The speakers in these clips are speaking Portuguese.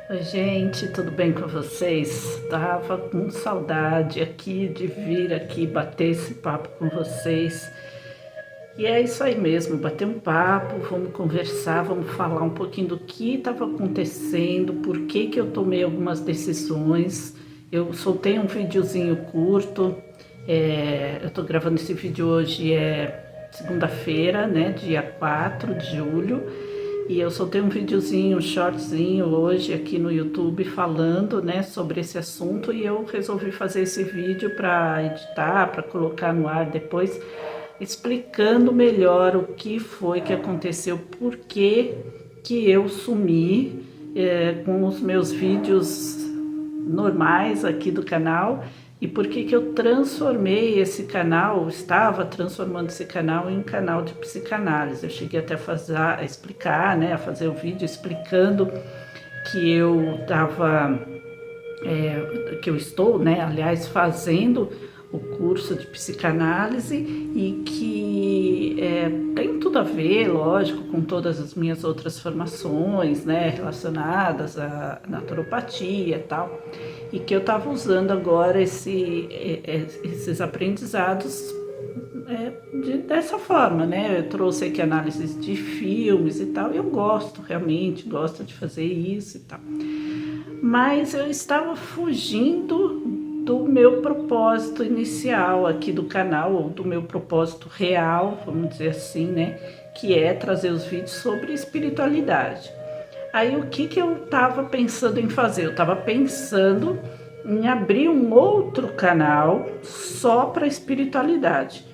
Oi, gente, tudo bem com vocês? Tava com saudade aqui de vir aqui bater esse papo com vocês. E é isso aí mesmo, bater um papo, vamos conversar, vamos falar um pouquinho do que estava acontecendo, por que que eu tomei algumas decisões. Eu soltei um videozinho curto, eu tô gravando esse vídeo hoje, segunda-feira, né, dia 4 de julho. E eu soltei um videozinho, um shortzinho hoje aqui no YouTube falando, né, sobre esse assunto e eu resolvi fazer esse vídeo para editar, para colocar no ar depois, explicando melhor o que foi que aconteceu, por que que eu sumi com os meus vídeos normais aqui do canal e por que que eu transformei esse canal, estava transformando esse canal em um canal de psicanálise. Eu cheguei até a explicar, né, a fazer o vídeo explicando que eu estava, que eu estou, né, aliás, fazendo o curso de psicanálise e que tem tudo a ver, lógico, com todas as minhas outras formações, né, relacionadas à naturopatia e tal, e que eu estava usando agora esses aprendizados dessa forma, né? Eu trouxe aqui análises de filmes e tal, e eu gosto, realmente gosto de fazer isso e tal. Mas eu estava fugindo do meu propósito inicial aqui do canal, ou do meu propósito real, vamos dizer assim, né? Que é trazer os vídeos sobre espiritualidade. Aí o que que eu estava pensando em fazer? Eu estava pensando em abrir um outro canal só para espiritualidade.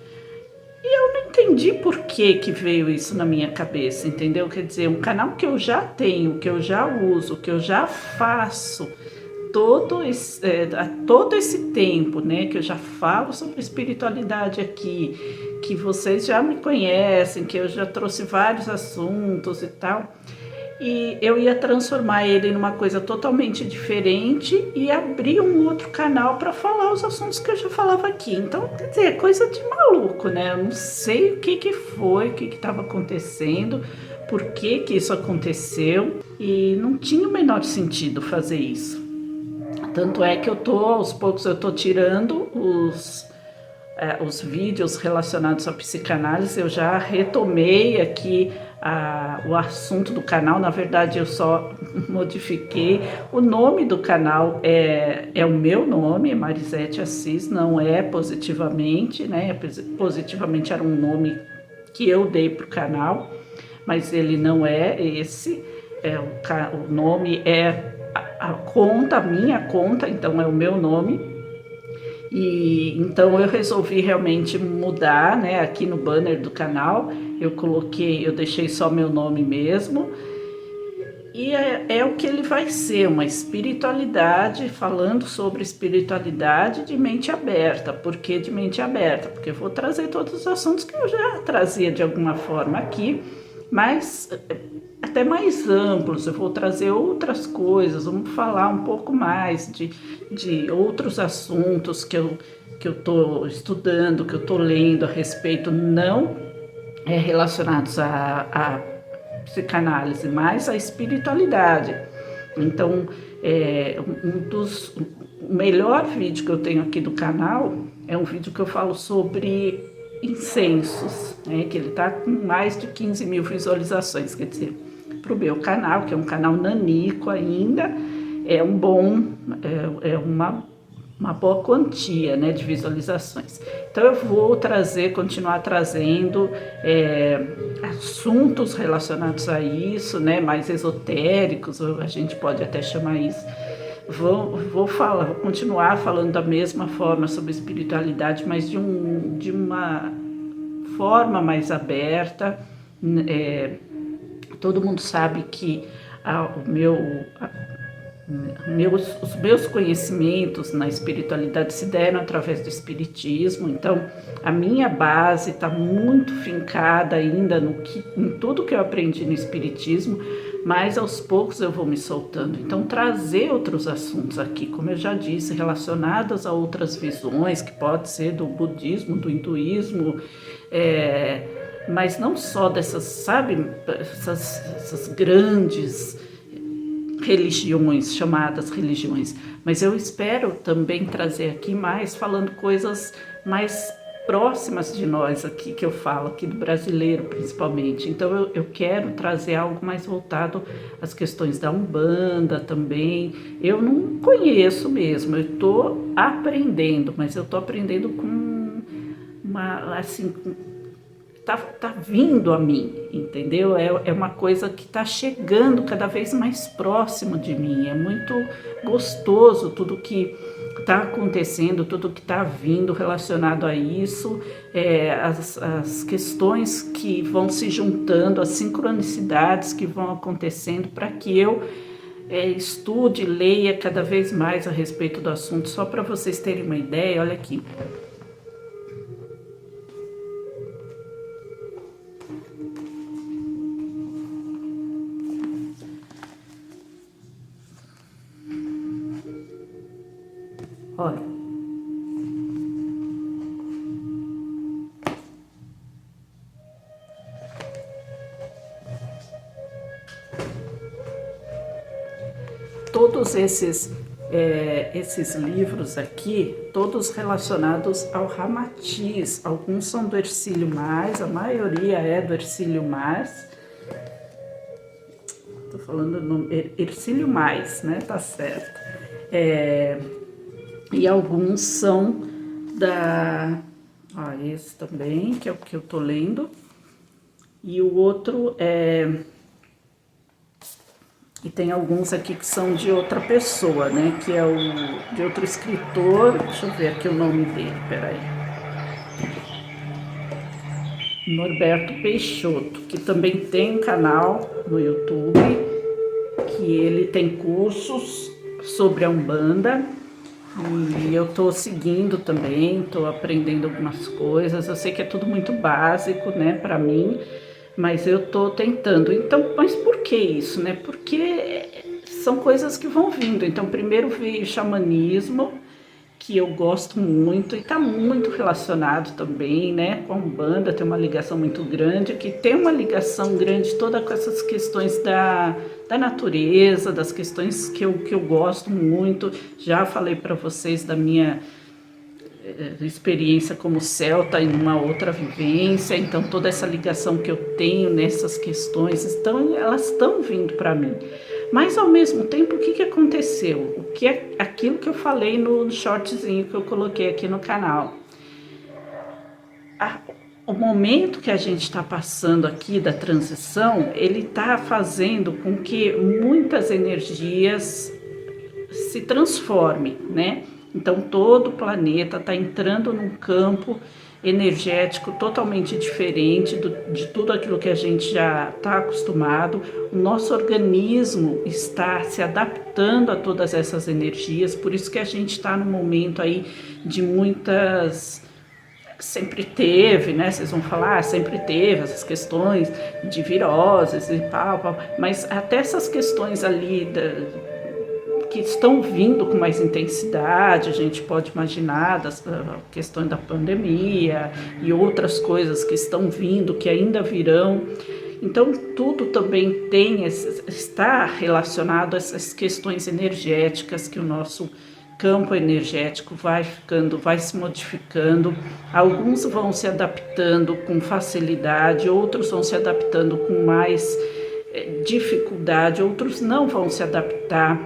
E eu não entendi por que que veio isso na minha cabeça, entendeu? Quer dizer, um canal que eu já tenho, que eu já uso, que eu já faço todo esse tempo, né, que eu já falo sobre espiritualidade aqui, que vocês já me conhecem, que eu já trouxe vários assuntos e tal, e eu ia transformar ele numa coisa totalmente diferente e abrir um outro canal para falar os assuntos que eu já falava aqui. Então, quer dizer, é coisa de maluco, né? Eu não sei o que que foi, o que que estava acontecendo, por que que isso aconteceu, e não tinha o menor sentido fazer isso. Tanto é que aos poucos eu tô tirando os vídeos relacionados à psicanálise. Eu já retomei aqui o assunto do canal. Na verdade, eu só modifiquei. O nome do canal é o meu nome, é Marisete Assis, não é Positivamente, né? Positivamente era um nome que eu dei para o canal, mas ele não é esse. O nome é a conta, a minha conta, então é o meu nome. E então eu resolvi realmente mudar, né? Aqui no banner do canal eu deixei só meu nome mesmo. E é o que ele vai ser, uma espiritualidade, falando sobre espiritualidade de mente aberta. Por que de mente aberta? Porque eu vou trazer todos os assuntos que eu já trazia de alguma forma aqui, mas até mais amplos. Eu vou trazer outras coisas, vamos falar um pouco mais de outros assuntos que eu estou estudando, que eu estou lendo a respeito, não relacionados à psicanálise, mas à espiritualidade. Então, o melhor vídeo que eu tenho aqui do canal é um vídeo que eu falo sobre incensos, né, que ele está com mais de 15 mil visualizações, quer dizer, para o meu canal, que é um canal nanico ainda, é um bom, é uma boa quantia, né, de visualizações. Então eu vou continuar trazendo assuntos relacionados a isso, né, mais esotéricos, a gente pode até chamar isso. Vou continuar falando da mesma forma sobre espiritualidade, mas de uma forma mais aberta. Todo mundo sabe que os meus conhecimentos na espiritualidade se deram através do espiritismo, então a minha base está muito fincada ainda em tudo que eu aprendi no espiritismo, mas aos poucos eu vou me soltando. Então trazer outros assuntos aqui, como eu já disse, relacionados a outras visões, que pode ser do budismo, do hinduísmo, mas não só dessas, sabe, essas grandes religiões, chamadas religiões, mas eu espero também trazer aqui mais, falando coisas mais próximas de nós aqui, que eu falo aqui do brasileiro principalmente. Então eu quero trazer algo mais voltado às questões da Umbanda também. Eu não conheço mesmo, eu estou aprendendo, mas eu estou aprendendo com uma, assim, tá vindo a mim, entendeu? É uma coisa que tá chegando cada vez mais próximo de mim. É muito gostoso tudo que tá acontecendo, tudo que tá vindo relacionado a isso, as questões que vão se juntando, as sincronicidades que vão acontecendo para que eu estude, leia cada vez mais a respeito do assunto. Só para vocês terem uma ideia, olha aqui. Olha, todos esses livros aqui, todos relacionados ao Ramatiz. Alguns são do Hercílio Mas, a maioria é do Hercílio Mas. Tô falando no Hercílio Mais, né? Tá certo. E alguns são esse também, que é o que eu tô lendo. E o outro e tem alguns aqui que são de outra pessoa, né? Que é de outro escritor. Deixa eu ver aqui o nome dele, peraí. Norberto Peixoto, que também tem um canal no YouTube, que ele tem cursos sobre a Umbanda. E eu tô seguindo também, tô aprendendo algumas coisas. Eu sei que é tudo muito básico, né, para mim, mas eu tô tentando. Então, mas por que isso, né? Porque são coisas que vão vindo. Então, primeiro veio o xamanismo, que eu gosto muito e tá muito relacionado também, né, com a Umbanda. Tem uma ligação muito grande, que tem uma ligação grande toda com essas questões da natureza, das questões que eu gosto muito. Já falei para vocês da minha experiência como celta em uma outra vivência, então toda essa ligação que eu tenho nessas questões, então elas estão vindo para mim. Mas ao mesmo tempo, o que aconteceu? O que é aquilo que eu falei no shortzinho que eu coloquei aqui no canal. O momento que a gente está passando aqui da transição, ele está fazendo com que muitas energias se transformem, né? Então todo o planeta está entrando num campo energético totalmente diferente de tudo aquilo que a gente já está acostumado. O nosso organismo está se adaptando a todas essas energias, por isso que a gente está num momento aí de muitas... Sempre teve, né? Vocês vão falar, sempre teve essas questões de viroses e pau, mas até essas questões ali que estão vindo com mais intensidade, a gente pode imaginar a questão da pandemia e outras coisas que estão vindo, que ainda virão. Então, tudo também está relacionado a essas questões energéticas que o nosso campo energético vai se modificando. Alguns vão se adaptando com facilidade, outros vão se adaptando com mais dificuldade, outros não vão se adaptar.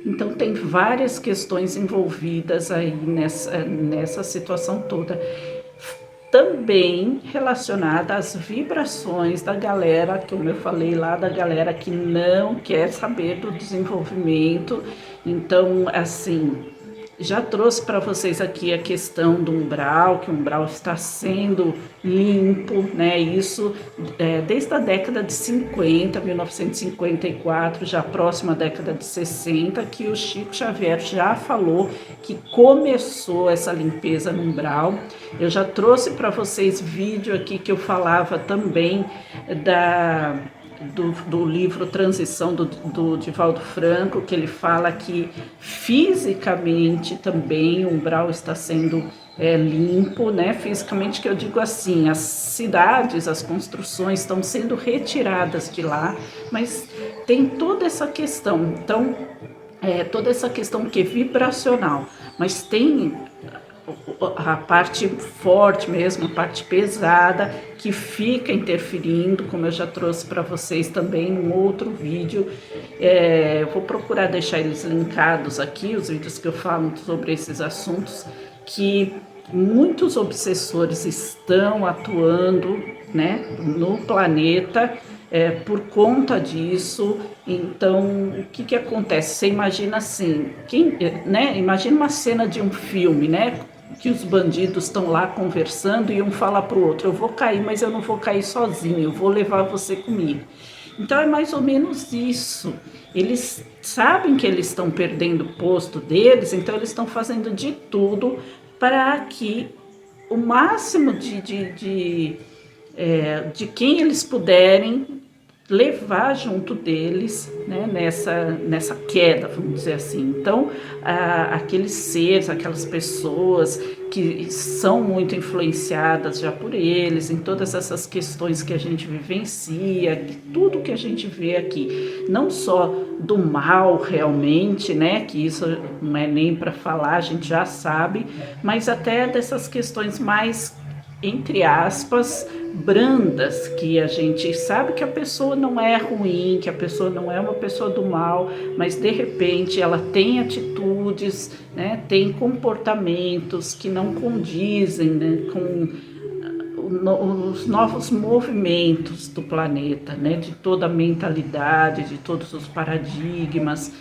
Então tem várias questões envolvidas aí nessa situação toda, também relacionada às vibrações da galera, como eu falei lá, da galera que não quer saber do desenvolvimento. Então, assim, já trouxe para vocês aqui a questão do umbral, que o umbral está sendo limpo, né? Isso desde a década de 50, 1954, já próxima à década de 60, que o Chico Xavier já falou que começou essa limpeza no umbral. Eu já trouxe para vocês vídeo aqui que eu falava também do livro Transição do Divaldo Franco, que ele fala que fisicamente também o umbral está sendo limpo, né? Fisicamente, que eu digo assim, as cidades, as construções estão sendo retiradas de lá, mas tem toda essa questão. Então, toda essa questão que é vibracional, mas tem a parte forte mesmo, a parte pesada, que fica interferindo, como eu já trouxe para vocês também em outro vídeo. Eu vou procurar deixar eles linkados aqui, os vídeos que eu falo sobre esses assuntos, que muitos obsessores estão atuando, né, no planeta por conta disso. Então, o que que acontece? Você imagina assim, né? Imagina uma cena de um filme, né? Que os bandidos estão lá conversando e um fala para o outro: eu vou cair, mas eu não vou cair sozinho, eu vou levar você comigo. Então é mais ou menos isso. Eles sabem que eles estão perdendo o posto deles, então eles estão fazendo de tudo para que o máximo de quem eles puderem levar junto deles, né, nessa queda, vamos dizer assim. Então, aqueles seres, aquelas pessoas que são muito influenciadas já por eles, em todas essas questões que a gente vivencia, tudo que a gente vê aqui, não só do mal realmente, né, que isso não é nem para falar, a gente já sabe, mas até dessas questões mais, entre aspas, brandas, que a gente sabe que a pessoa não é ruim, que a pessoa não é uma pessoa do mal, mas de repente ela tem atitudes, né, tem comportamentos que não condizem, né, com os novos movimentos do planeta, né, de toda a mentalidade, de todos os paradigmas.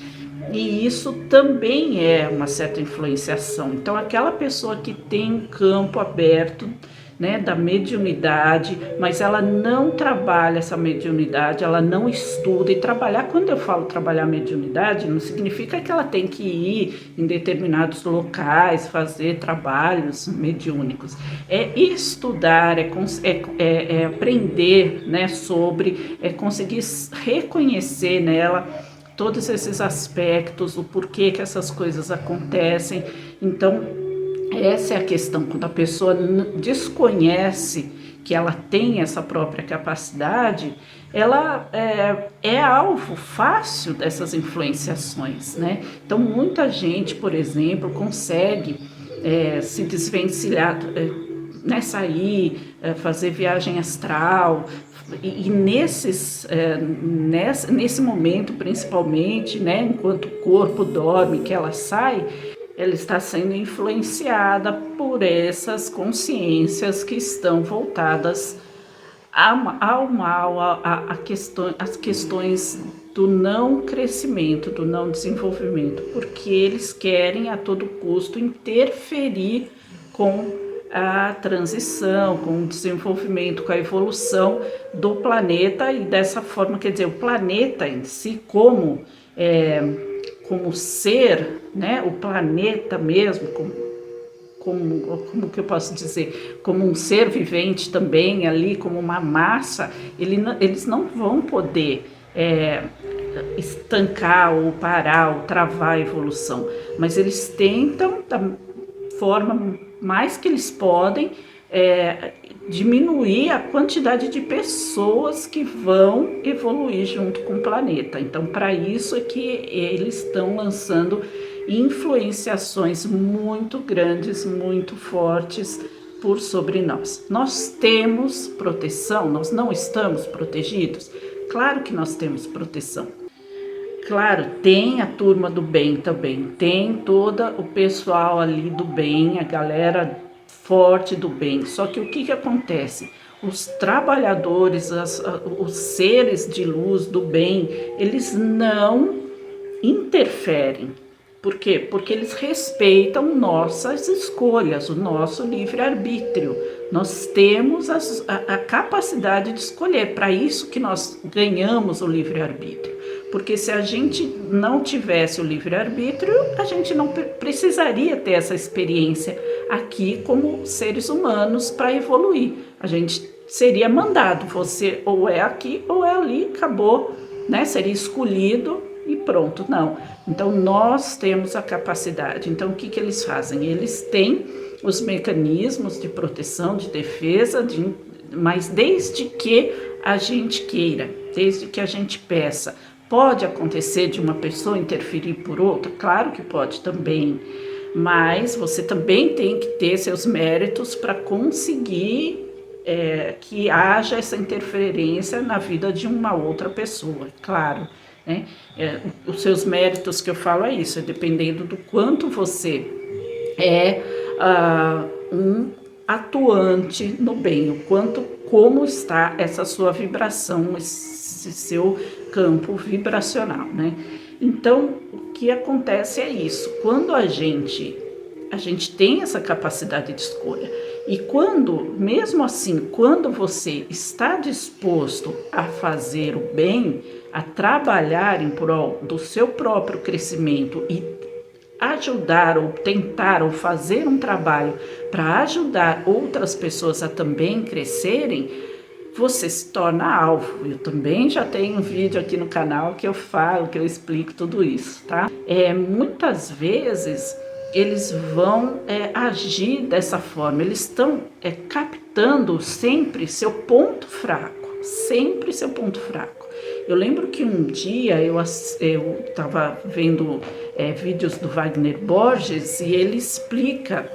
E isso também é uma certa influenciação. Então, aquela pessoa que tem um campo aberto, né, da mediunidade, mas ela não trabalha essa mediunidade, ela não estuda. E trabalhar, quando eu falo trabalhar mediunidade, não significa que ela tem que ir em determinados locais, fazer trabalhos mediúnicos. É estudar, é aprender, né, sobre, é conseguir reconhecer nela todos esses aspectos, o porquê que essas coisas acontecem. Então, essa é a questão. Quando a pessoa desconhece que ela tem essa própria capacidade, ela é alvo fácil dessas influenciações, né? Então, muita gente, por exemplo, consegue se desvencilhar, né, sair, fazer viagem astral, e nesse momento, principalmente, né, enquanto o corpo dorme, que ela sai, ela está sendo influenciada por essas consciências que estão voltadas ao mal, às questões do não crescimento, do não desenvolvimento, porque eles querem a todo custo interferir com a transição, com o desenvolvimento, com a evolução do planeta. E dessa forma, quer dizer, o planeta em si, como ser, né, o planeta mesmo, como que eu posso dizer, como um ser vivente também ali, como uma massa, eles não vão poder estancar ou parar ou travar a evolução, mas eles tentam, da forma mais que eles podem, diminuir a quantidade de pessoas que vão evoluir junto com o planeta. Então, para isso é que eles estão lançando influenciações muito grandes, muito fortes por sobre nós. Nós temos proteção? Nós não estamos protegidos? Claro que nós temos proteção. Claro, tem a turma do bem também, tem todo o pessoal ali do bem, a galera forte do bem. Só que o que acontece? Os trabalhadores, os seres de luz do bem, eles não interferem. Por quê? Porque eles respeitam nossas escolhas, o nosso livre-arbítrio. Nós temos a capacidade de escolher, para isso que nós ganhamos o livre-arbítrio. Porque se a gente não tivesse o livre-arbítrio, a gente não precisaria ter essa experiência aqui como seres humanos para evoluir. A gente seria mandado, você ou é aqui ou é ali, acabou, né? Seria escolhido e pronto, não. Então nós temos a capacidade. Então o que eles fazem? Eles têm os mecanismos de proteção, de defesa, mas desde que a gente queira, desde que a gente peça. Pode acontecer de uma pessoa interferir por outra? Claro que pode também, mas você também tem que ter seus méritos para conseguir que haja essa interferência na vida de uma outra pessoa, claro. Né? Os seus méritos que eu falo é isso, é dependendo do quanto você é um atuante no bem, o quanto, como está essa sua vibração, esse seu campo vibracional, né? Então, o que acontece é isso, quando a gente tem essa capacidade de escolha, e quando, mesmo assim, quando você está disposto a fazer o bem, a trabalhar em prol do seu próprio crescimento e ajudar ou tentar ou fazer um trabalho para ajudar outras pessoas a também crescerem, você se torna alvo. Eu também já tenho um vídeo aqui no canal que eu falo, que eu explico tudo isso, tá? Muitas vezes eles vão agir dessa forma, eles estão captando sempre seu ponto fraco, sempre seu ponto fraco. Eu lembro que um dia eu estava vendo vídeos do Wagner Borges e ele explica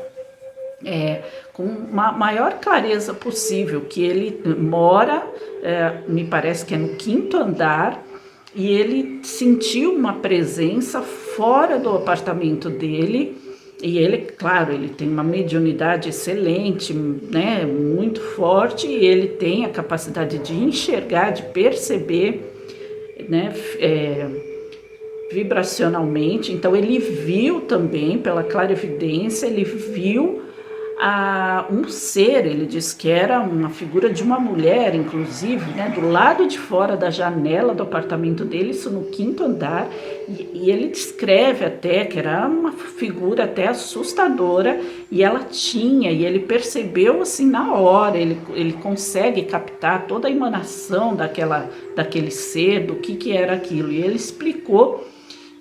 com uma maior clareza possível que ele mora, me parece que é no 5º andar, e ele sentiu uma presença fora do apartamento dele. E ele, claro, ele tem uma mediunidade excelente, né, muito forte, e ele tem a capacidade de enxergar, de perceber, né, vibracionalmente. Então ele viu também, pela clarividência, ele viu um ser, ele diz que era uma figura de uma mulher, inclusive, né, do lado de fora da janela do apartamento dele, isso no 5º andar, e ele descreve até que era uma figura até assustadora, e e ele percebeu assim na hora, ele consegue captar toda a emanação daquele ser, do que era aquilo, e ele explicou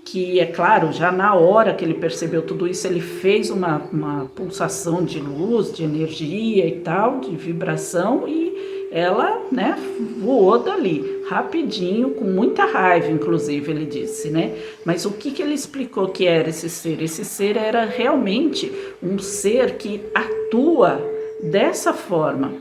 que, é claro, já na hora que ele percebeu tudo isso, ele fez uma pulsação de luz, de energia e tal, de vibração, e ela, né, voou dali, rapidinho, com muita raiva, inclusive, ele disse, né? Mas o que ele explicou que era esse ser? Esse ser era realmente um ser que atua dessa forma.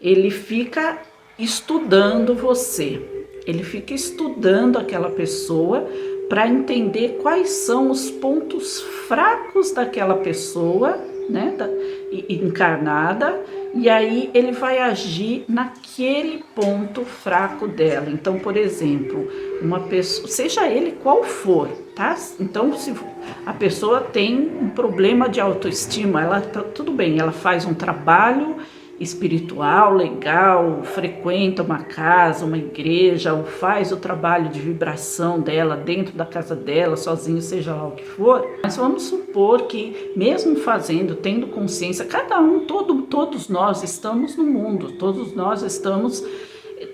Ele fica estudando você, ele fica estudando aquela pessoa para entender quais são os pontos fracos daquela pessoa, né, encarnada, e aí ele vai agir naquele ponto fraco dela. Então, por exemplo, uma pessoa, seja ele qual for, tá? Então, se a pessoa tem um problema de autoestima, ela tá tudo bem, ela faz um trabalho espiritual, legal, frequenta uma casa, uma igreja, ou faz o trabalho de vibração dela dentro da casa dela, sozinho, seja lá o que for. Mas vamos supor que, mesmo fazendo, tendo consciência, cada um, todos nós estamos no mundo, todos nós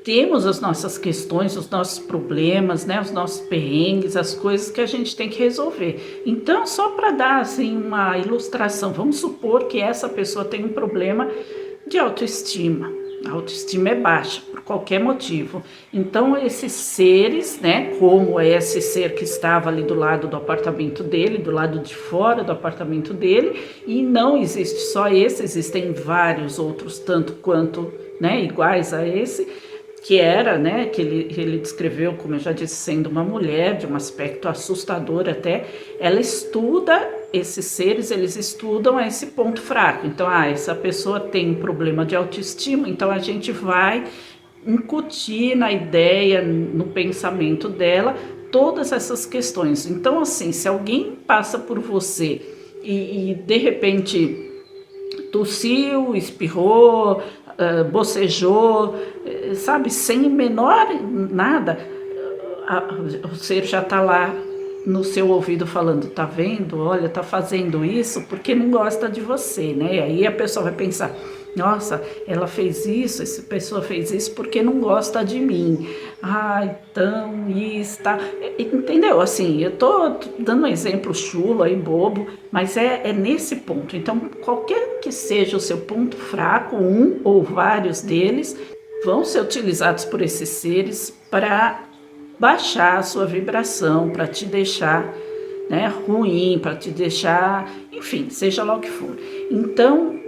temos as nossas questões, os nossos problemas, né, os nossos perrengues, as coisas que a gente tem que resolver. Então, só para dar assim uma ilustração, vamos supor que essa pessoa tem um problema de autoestima. A autoestima é baixa por qualquer motivo. Então esses seres, né, como esse ser que estava ali do lado do apartamento dele, do lado de fora do apartamento dele, e não existe só esse, existem vários outros tanto quanto, né, iguais a esse, que era, né, que ele descreveu, como eu já disse, sendo uma mulher de um aspecto assustador até. Ela estuda esses seres, eles estudam esse ponto fraco. Então, essa pessoa tem um problema de autoestima, então a gente vai incutir na ideia, no pensamento dela, todas essas questões. Então, assim, se alguém passa por você e de repente tossiu, espirrou, bocejou, sabe, sem menor nada, o ser já está lá no seu ouvido falando, tá vendo, olha, tá fazendo isso porque não gosta de você, né? Aí a pessoa vai pensar, Nossa, ela fez isso, essa pessoa fez isso porque não gosta de mim. Ah, então isso, tá. Entendeu? Assim, eu tô dando um exemplo chulo aí, bobo, mas é nesse ponto. Então, qualquer que seja o seu ponto fraco, um ou vários deles, vão ser utilizados por esses seres para baixar a sua vibração, para te deixar, né, ruim, para te deixar, enfim, seja lá o que for. Então,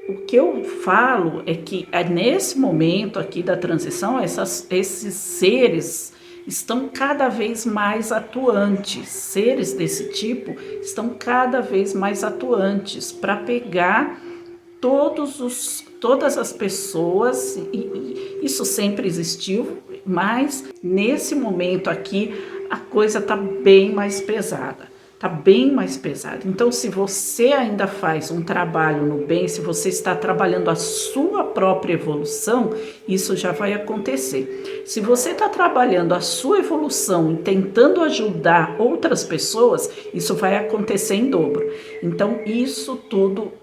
o que eu falo é que nesse momento aqui da transição, esses seres estão cada vez mais atuantes, seres desse tipo estão cada vez mais atuantes para pegar todas as pessoas, e isso sempre existiu, mas nesse momento aqui a coisa está bem mais pesada. Tá bem mais pesado. Então, se você ainda faz um trabalho no bem, se você está trabalhando a sua própria evolução, isso já vai acontecer. Se você está trabalhando a sua evolução e tentando ajudar outras pessoas, isso vai acontecer em dobro. Então, isso tudo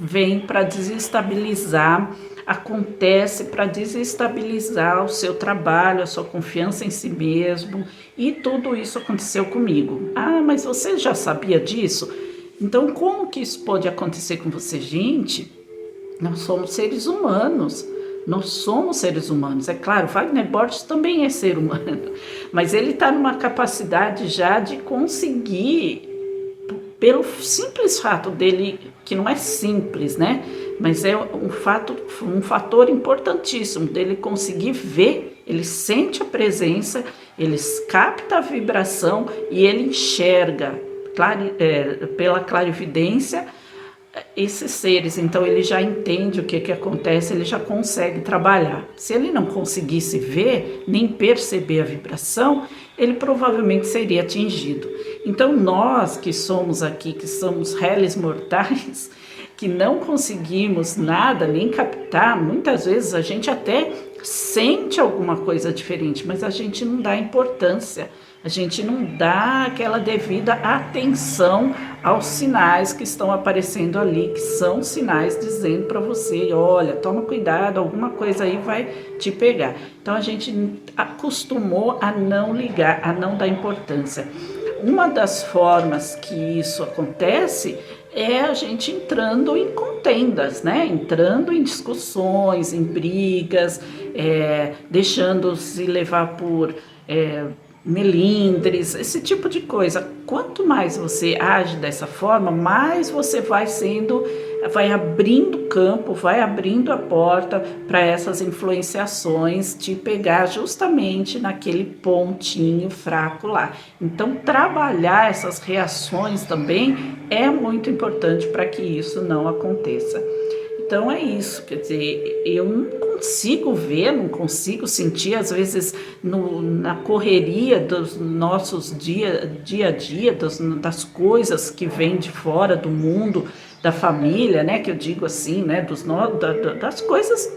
vem para desestabilizar, acontece para desestabilizar o seu trabalho, a sua confiança em si mesmo, e tudo isso aconteceu comigo. Ah, mas você já sabia disso? Então, como que isso pode acontecer com você? Gente, nós somos seres humanos. Nós somos seres humanos. É claro, Wagner Borges também é ser humano, mas ele está numa capacidade já de conseguir, pelo simples fato dele, que não é simples, né? Mas é um fator importantíssimo dele conseguir ver, ele sente a presença, ele capta a vibração e ele enxerga pela clarividência esses seres. Então ele já entende o que acontece, ele já consegue trabalhar. Se ele não conseguisse ver, nem perceber a vibração, ele provavelmente seria atingido. Então nós que somos aqui, que somos réis mortais, que não conseguimos nada, nem captar, muitas vezes a gente até sente alguma coisa diferente, mas a gente não dá importância, a gente não dá aquela devida atenção aos sinais que estão aparecendo ali, que são sinais dizendo para você, olha, toma cuidado, alguma coisa aí vai te pegar. Então a gente acostumou a não ligar, a não dar importância. Uma das formas que isso acontece é a gente entrando em contendas, né? Entrando em discussões, em brigas, deixando-se levar por melindres, esse tipo de coisa. Quanto mais você age dessa forma, mais você vai abrindo campo, vai abrindo a porta para essas influenciações te pegar justamente naquele pontinho fraco lá. Então, trabalhar essas reações também é muito importante para que isso não aconteça. Então é isso, quer dizer, eu não consigo ver, não consigo sentir, às vezes na correria dos nossos dia a dia, das coisas que vêm de fora do mundo, da família, né, que eu digo assim, né, das coisas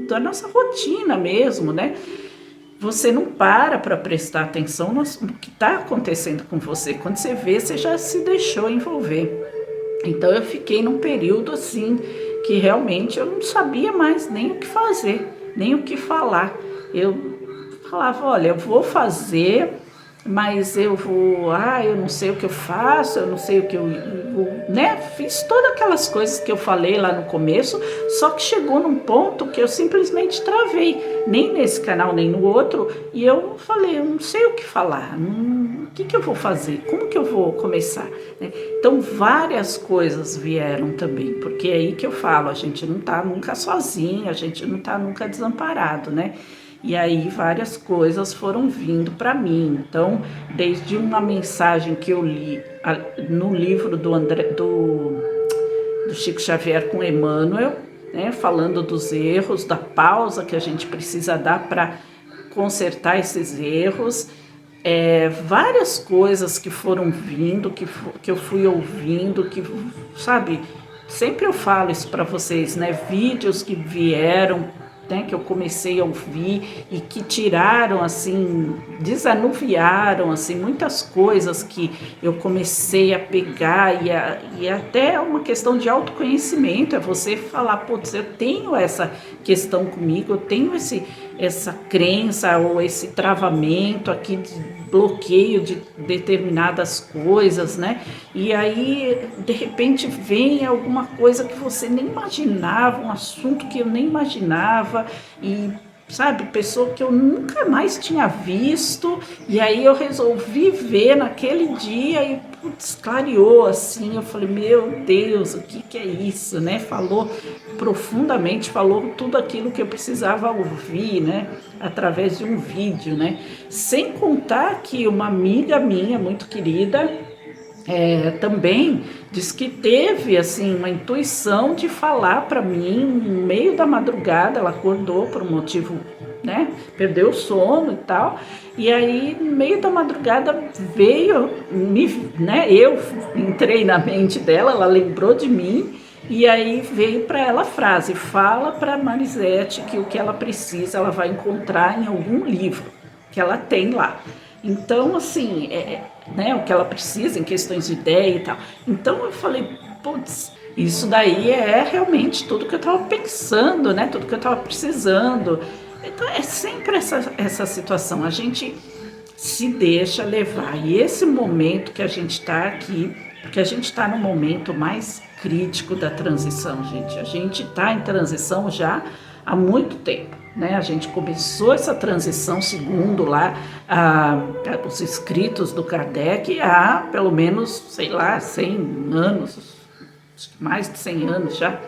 da nossa rotina mesmo, né, você não para prestar atenção no que está acontecendo com você, quando você vê, você já se deixou envolver. Então eu fiquei num período assim, que realmente eu não sabia mais nem o que fazer, nem o que falar. Eu falava, olha, eu vou fazer, mas eu não sei o que eu faço, eu não sei o que né? Fiz todas aquelas coisas que eu falei lá no começo, só que chegou num ponto que eu simplesmente travei, nem nesse canal, nem no outro, e eu falei, eu não sei o que falar, o que eu vou fazer, como que eu vou começar, né? Então várias coisas vieram também, porque é aí que eu falo, a gente não tá nunca sozinho, a gente não tá nunca desamparado, né? E aí várias coisas foram vindo para mim. Então, desde uma mensagem que eu li no livro do Chico Xavier com Emmanuel, né, falando dos erros, da pausa que a gente precisa dar para consertar esses erros, várias coisas que foram vindo, que eu fui ouvindo, que, sabe, sempre eu falo isso para vocês, né, vídeos que vieram né, que eu comecei a ouvir e que tiraram, assim, desanuviaram, assim, muitas coisas que eu comecei a pegar e até é uma questão de autoconhecimento, é você falar, putz, eu tenho essa questão comigo, eu tenho essa crença ou esse travamento aqui de bloqueio de determinadas coisas, né? E aí, de repente, vem alguma coisa que você nem imaginava, um assunto que eu nem imaginava, e sabe, pessoa que eu nunca mais tinha visto, e aí eu resolvi ver naquele dia e putz, clareou assim, eu falei, meu Deus, o que é isso, né? Falou profundamente, falou tudo aquilo que eu precisava ouvir, né? Através de um vídeo, né? Sem contar que uma amiga minha muito querida também diz que teve assim uma intuição de falar para mim no meio da madrugada. Ela acordou por um motivo, né, perdeu o sono e tal, e aí no meio da madrugada veio né, eu entrei na mente dela, ela lembrou de mim. E aí veio para ela a frase: fala para Marisete que o que ela precisa ela vai encontrar em algum livro que ela tem lá. Então, assim, né, o que ela precisa em questões de ideia e tal. Então eu falei, putz, isso daí é realmente tudo que eu estava pensando, né? Tudo que eu estava precisando. Então é sempre essa situação, a gente se deixa levar. E esse momento que a gente está aqui, porque a gente está no momento mais crítico da transição, gente. A gente está em transição já há muito tempo, né? A gente começou essa transição, segundo lá os escritos do Kardec, há pelo menos, sei lá, 100 anos, mais de 100 anos já.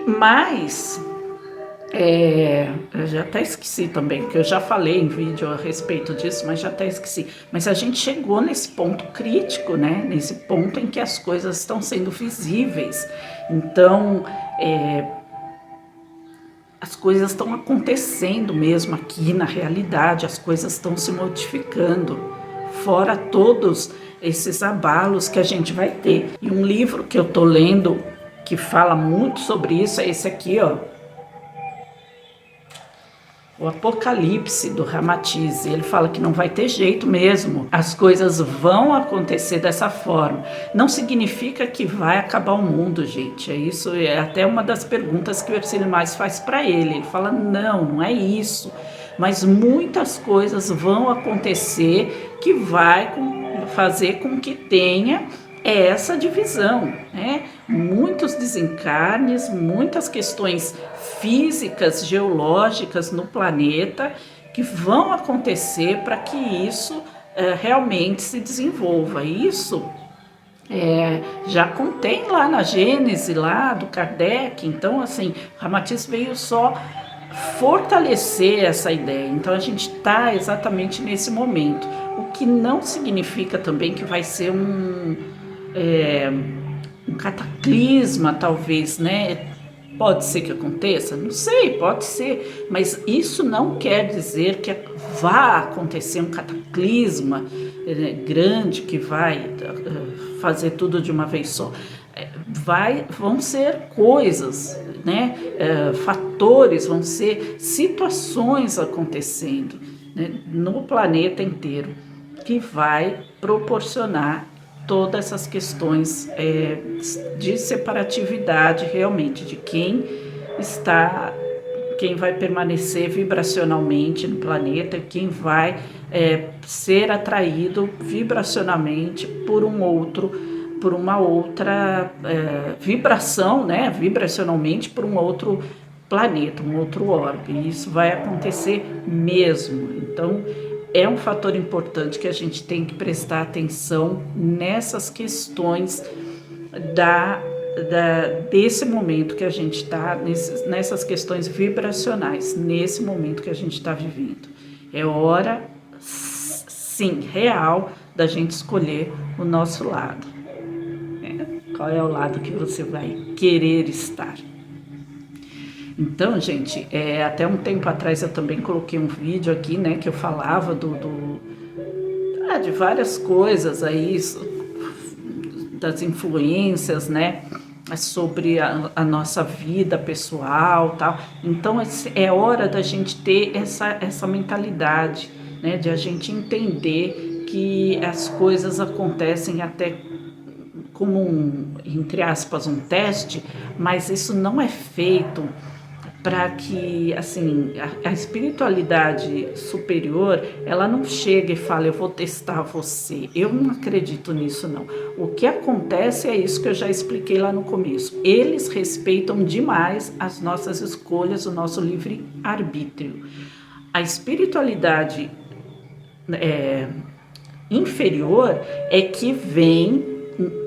Mas eu já até esqueci também, porque eu já falei em vídeo a respeito disso, mas já até esqueci. Mas a gente chegou nesse ponto crítico, né? Nesse ponto em que as coisas estão sendo visíveis. Então, as coisas estão acontecendo mesmo aqui na realidade, as coisas estão se modificando, fora todos esses abalos que a gente vai ter. E um livro que eu tô lendo que fala muito sobre isso é esse aqui, ó. O Apocalipse, do Ramatiz. Ele fala que não vai ter jeito mesmo, as coisas vão acontecer dessa forma. Não significa que vai acabar o mundo, gente. Isso é até uma das perguntas que o Ercílio Mais faz para ele. Ele fala, não é isso. Mas muitas coisas vão acontecer que vai fazer com que tenha essa divisão, né? Muitos desencarnes, muitas questões físicas, geológicas no planeta que vão acontecer para que isso realmente se desenvolva. Isso já contém lá na Gênese lá do Kardec. Então, assim, o Ramatiz veio só fortalecer essa ideia. Então, a gente está exatamente nesse momento, o que não significa também que vai ser um cataclisma, talvez, né? Pode ser que aconteça? Não sei, pode ser, mas isso não quer dizer que vá acontecer um cataclisma grande que vai fazer tudo de uma vez só. Vão ser coisas, né? Fatores, vão ser situações acontecendo, né, no planeta inteiro que vai proporcionar todas essas questões de separatividade realmente, de quem vai permanecer vibracionalmente no planeta, quem vai ser atraído vibracionalmente por uma outra vibração, né, vibracionalmente por um outro planeta, um outro orbe. E isso vai acontecer mesmo. Então, é um fator importante que a gente tem que prestar atenção nessas questões desse momento que a gente está, nessas questões vibracionais, nesse momento que a gente está vivendo. É hora, sim, real, da gente escolher o nosso lado. Qual é o lado que você vai querer estar? Então, gente, até um tempo atrás eu também coloquei um vídeo aqui, né, que eu falava de várias coisas aí, das influências, né, sobre a nossa vida pessoal, tal. Então é hora da gente ter essa mentalidade, né, de a gente entender que as coisas acontecem até como entre aspas, um teste, mas isso não é feito para que, assim, a espiritualidade superior, ela não chega e fala, eu vou testar você. Eu não acredito nisso, não. O que acontece é isso que eu já expliquei lá no começo. Eles respeitam demais as nossas escolhas, o nosso livre-arbítrio. A espiritualidade inferior é que vem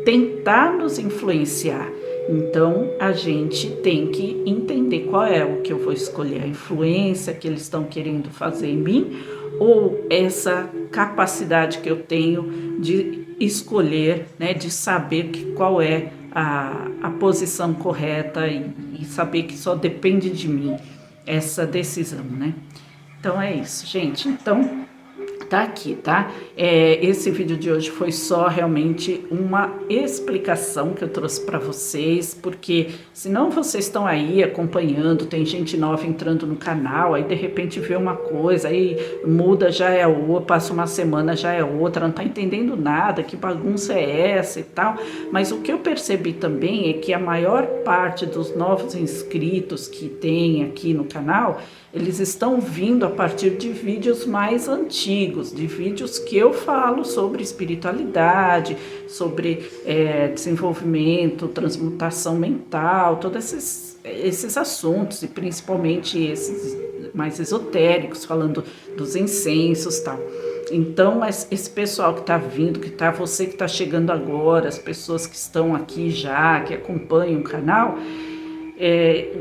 tentar nos influenciar. Então a gente tem que entender qual é o que eu vou escolher, a influência que eles estão querendo fazer em mim ou essa capacidade que eu tenho de escolher, né, de saber qual é a posição correta e saber que só depende de mim essa decisão, né? Então é isso, gente. Então tá aqui, tá? Esse vídeo de hoje foi só realmente uma explicação que eu trouxe para vocês, porque senão vocês estão aí acompanhando, tem gente nova entrando no canal, aí de repente vê uma coisa, aí muda, já é outra, passa uma semana, já é outra, não tá entendendo nada, que bagunça é essa e tal. Mas o que eu percebi também é que a maior parte dos novos inscritos que tem aqui no canal, eles estão vindo a partir de vídeos mais antigos, de vídeos que eu falo sobre espiritualidade, sobre desenvolvimento, transmutação mental, todos esses assuntos, e principalmente esses mais esotéricos, falando dos incensos e tal. Então, esse pessoal que está vindo, você que está chegando agora, as pessoas que estão aqui já, que acompanham o canal,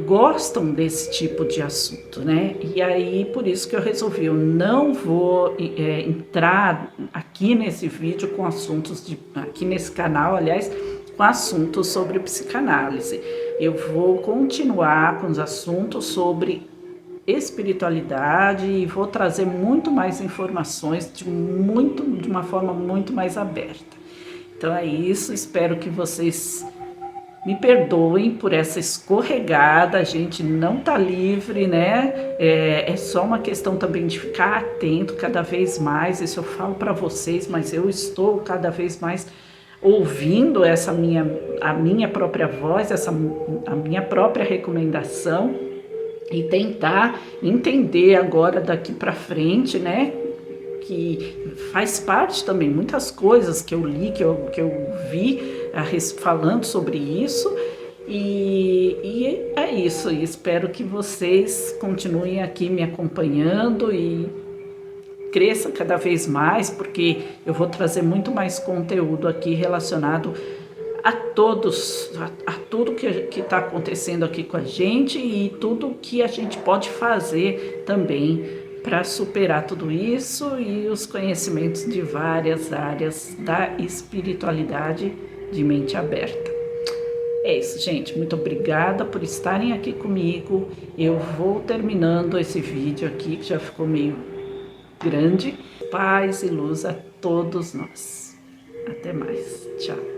gostam desse tipo de assunto, né? E aí, por isso que eu resolvi, eu não vou entrar aqui nesse vídeo com assuntos, aqui nesse canal, aliás, com assuntos sobre psicanálise. Eu vou continuar com os assuntos sobre espiritualidade e vou trazer muito mais informações de uma forma muito mais aberta. Então é isso, espero que vocês me perdoem por essa escorregada, a gente não tá livre, né? É só uma questão também de ficar atento cada vez mais, isso eu falo para vocês, mas eu estou cada vez mais ouvindo a minha própria voz, a minha própria recomendação e tentar entender agora daqui para frente, né? Que faz parte também, muitas coisas que eu li, que eu vi falando sobre isso, e é isso, e espero que vocês continuem aqui me acompanhando e cresça cada vez mais, porque eu vou trazer muito mais conteúdo aqui relacionado a todos, a tudo que está acontecendo aqui com a gente e tudo que a gente pode fazer também para superar tudo isso e os conhecimentos de várias áreas da espiritualidade de mente aberta. É isso, gente. Muito obrigada por estarem aqui comigo. Eu vou terminando esse vídeo aqui, que já ficou meio grande. Paz e luz a todos nós. Até mais. Tchau.